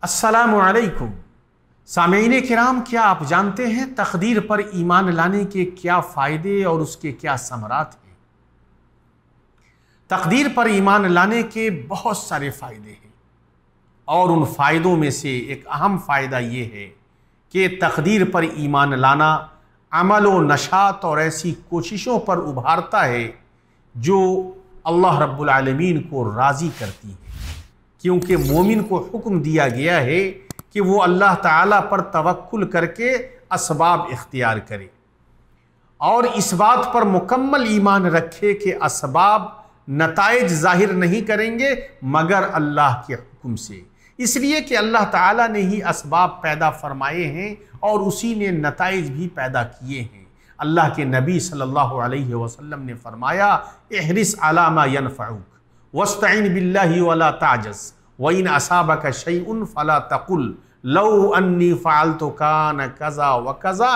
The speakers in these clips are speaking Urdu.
السلام علیکم سامعین کرام، کیا آپ جانتے ہیں تقدیر پر ایمان لانے کے کیا فائدے اور اس کے کیا ثمرات ہیں؟ تقدیر پر ایمان لانے کے بہت سارے فائدے ہیں، اور ان فائدوں میں سے ایک اہم فائدہ یہ ہے کہ تقدیر پر ایمان لانا عمل و نشاط اور ایسی کوششوں پر ابھارتا ہے جو اللہ رب العالمین کو راضی کرتی ہیں، کیونکہ مومن کو حکم دیا گیا ہے کہ وہ اللہ تعالیٰ پر توکل کر کے اسباب اختیار کرے اور اس بات پر مکمل ایمان رکھے کہ اسباب نتائج ظاہر نہیں کریں گے مگر اللہ کے حکم سے، اس لیے کہ اللہ تعالیٰ نے ہی اسباب پیدا فرمائے ہیں اور اسی نے نتائج بھی پیدا کیے ہیں۔ اللہ کے نبی صلی اللہ علیہ وسلم نے فرمایا احرص علی ما ينفعک واستعن باللہ ولا تعجز وإن أصابك شيء فلا تقل لو أني فعلت كان كذا وكذا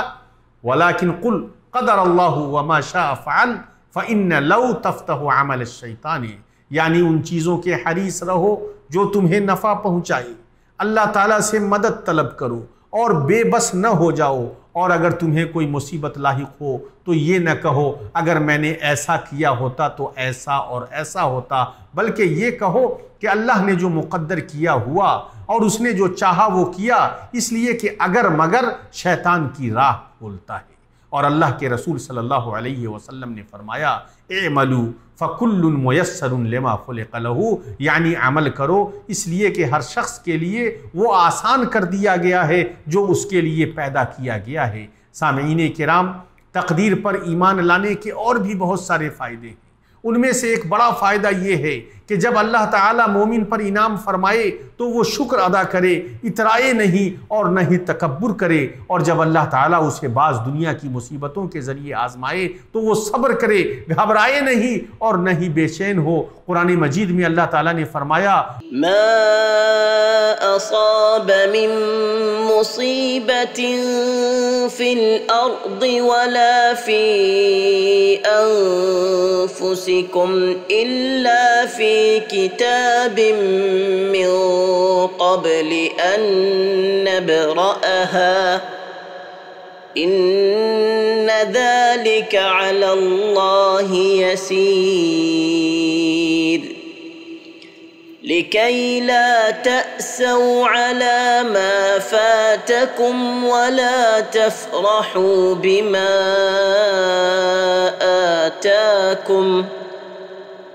ولكن قل قدر الله وما شاء فعل فإن لو تفتح عمل الشیطان، یعنی ان چیزوں کے حریص رہو جو تمہیں نفع پہنچائے، اللہ تعالیٰ سے مدد طلب کرو اور بے بس نہ ہو جاؤ، اور اگر تمہیں کوئی مصیبت لاحق ہو تو یہ نہ کہو اگر میں نے ایسا کیا ہوتا تو ایسا اور ایسا ہوتا، بلکہ یہ کہو کہ اللہ نے جو مقدر کیا ہوا اور اس نے جو چاہا وہ کیا، اس لیے کہ اگر مگر شیطان کی راہ کھولتا ہے۔ اور اللہ کے رسول صلی اللہ علیہ وسلم نے فرمایا اعملوا فکل میسر لما خلق لہ، یعنی عمل کرو اس لیے کہ ہر شخص کے لیے وہ آسان کر دیا گیا ہے جو اس کے لیے پیدا کیا گیا ہے۔ سامعین کرام، تقدیر پر ایمان لانے کے اور بھی بہت سارے فائدے ہیں، ان میں سے ایک بڑا فائدہ یہ ہے کہ جب اللہ تعالیٰ مومن پر انعام فرمائے تو وہ شکر ادا کرے، اترائے نہیں اور نہ ہی تکبر کرے، اور جب اللہ تعالیٰ اسے بعض دنیا کی مصیبتوں کے ذریعے آزمائے تو وہ صبر کرے، گھبرائے نہیں اور نہ ہی بے چین ہو۔ قرآن مجید میں اللہ تعالیٰ نے فرمایا ما اصاب من مصیبت فی الارض ولا فی انفسکم الا فی کتاب من قبل ان نبرأها ان ذلك على الله يسير لكي لا تأسوا على ما فاتكم ولا تفرحوا بما آتاكم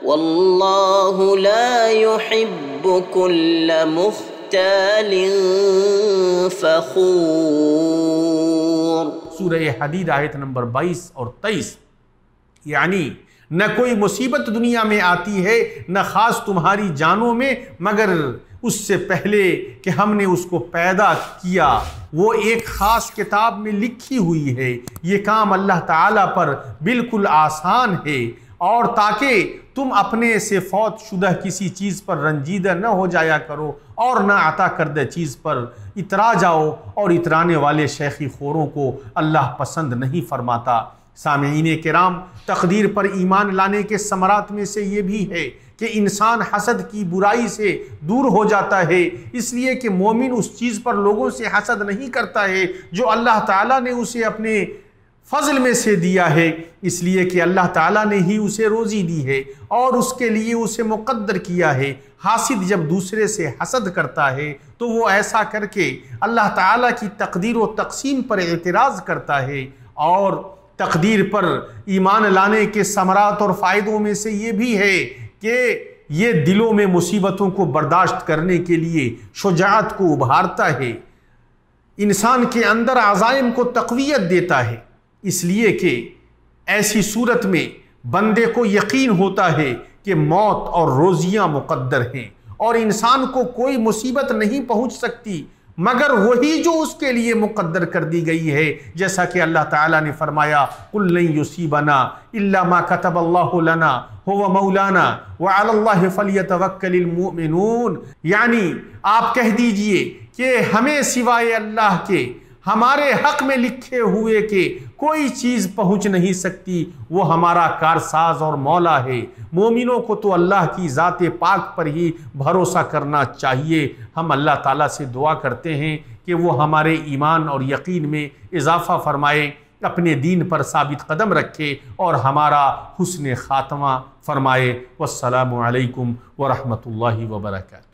والله لا يحب كل مختال فخور۔ سورہ حدید آیت نمبر 22 اور 23، یعنی نہ کوئی مصیبت دنیا میں آتی ہے نہ خاص تمہاری جانوں میں مگر اس سے پہلے کہ ہم نے اس کو پیدا کیا، وہ ایک خاص کتاب میں لکھی ہوئی ہے۔ یہ کام اللہ تعالیٰ پر بالکل آسان ہے، اور تاکہ تم اپنے سے فوت شدہ کسی چیز پر رنجیدہ نہ ہو جایا کرو اور نہ عطا کردہ چیز پر اترا جاؤ، اور اترانے والے شیخی خوروں کو اللہ پسند نہیں فرماتا۔ سامعین کرام، تقدیر پر ایمان لانے کے ثمرات میں سے یہ بھی ہے کہ انسان حسد کی برائی سے دور ہو جاتا ہے، اس لیے کہ مومن اس چیز پر لوگوں سے حسد نہیں کرتا ہے جو اللہ تعالیٰ نے اسے اپنے فضل میں سے دیا ہے، اس لیے کہ اللہ تعالیٰ نے ہی اسے روزی دی ہے اور اس کے لیے اسے مقدر کیا ہے۔ حاسد جب دوسرے سے حسد کرتا ہے تو وہ ایسا کر کے اللہ تعالیٰ کی تقدیر و تقسیم پر اعتراض کرتا ہے۔ اور تقدیر پر ایمان لانے کے ثمرات اور فائدوں میں سے یہ بھی ہے کہ یہ دلوں میں مصیبتوں کو برداشت کرنے کے لیے شجاعت کو ابھارتا ہے، انسان کے اندر عزائم کو تقویت دیتا ہے، اس لیے کہ ایسی صورت میں بندے کو یقین ہوتا ہے کہ موت اور روزیاں مقدر ہیں اور انسان کو کوئی مصیبت نہیں پہنچ سکتی مگر وہی جو اس کے لیے مقدر کر دی گئی ہے، جیسا کہ اللہ تعالیٰ نے فرمایا قُلْ لَن يُصِيبَنَا إِلَّا مَا كَتَبَ اللَّهُ لَنَا هُوَ مَوْلَانَا وَعَلَى اللَّهِ فَلْيَتَوَكَّلِ الْمُؤْمِنُونَ، یعنی آپ کہہ دیجئے کہ ہمیں سوائے اللہ کے ہمارے حق میں لکھے ہوئے کہ کوئی چیز پہنچ نہیں سکتی، وہ ہمارا کارساز اور مولا ہے۔ مومنوں کو تو اللہ کی ذات پاک پر ہی بھروسہ کرنا چاہیے۔ ہم اللہ تعالیٰ سے دعا کرتے ہیں کہ وہ ہمارے ایمان اور یقین میں اضافہ فرمائے، اپنے دین پر ثابت قدم رکھے اور ہمارا حسن خاتمہ فرمائے۔ والسلام علیکم ورحمۃ اللہ وبرکاتہ۔